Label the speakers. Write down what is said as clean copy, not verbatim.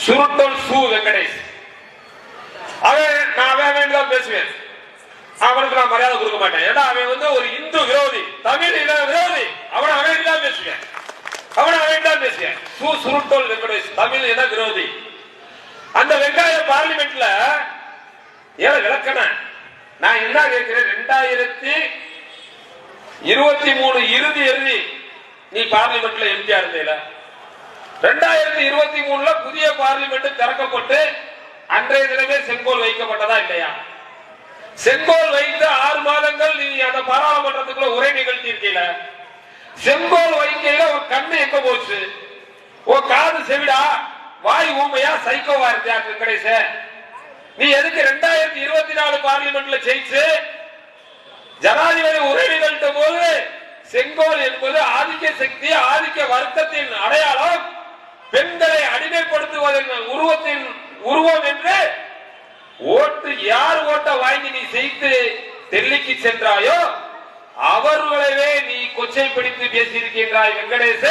Speaker 1: சுருட்டல் சு வெங்கடேஷ். நான் அவன் பேசுவேன், அவனுக்கு நான் மரியாதை கொடுக்க மாட்டேன். ஏன்னா அவன் வந்து ஒரு இந்து விரோதி, தமிழ் இன விரோதி. அவன் தான் பேசுவேன், தான் பேசுவேன். சுருட்டல் வெங்கடேஷ் தமிழ் இன விரோதி. அந்த வெங்காய பார்லிமெண்ட்ல ஏன் விளக்கண நான் என்ன கேட்கிறேன், 2023 இறுதி நீ பார்லிமெண்ட்ல எம்பியா இருந்தீல, 2023 புதிய பார்லிமெண்ட் திறக்கப்பட்டு அன்றைய தினமே செங்கோல் வைக்கப்பட்டதா இல்லையா? செங்கோல் வைத்து 6 மாதங்கள் நீ அந்த பாராளுமன்றத்துக்குள்ள உரை நிகழ்த்தி இருக்கீல. செங்கோல் வைக்கையில உன் கண்ணு எங்க போச்சு? உன் காது செவிடா, வாய் ஊமையா, சைக்கோவா இருக்கியா வெங்கடேஷ? நீ எதுக்கு 2024 பார்லிமெண்ட்ல ஜெயிச்சு ஜனாதிபதி உரை நிகழ்த்த போது செங்கோல் என்பது ஆதிக்க சக்தி, ஆதிக்க வர்க்கத்தின் அடையாளம், பெண்களை அடிமைப்படுத்துவதன் உருவம் என்று யார் ஓட்ட வாங்கி நீ செய்து டெல்லிக்கு சென்றாயோ அவர்களவே நீ கொச்சை பிடித்து பேசியிருக்கின்றாய் வெங்கடேஷ்.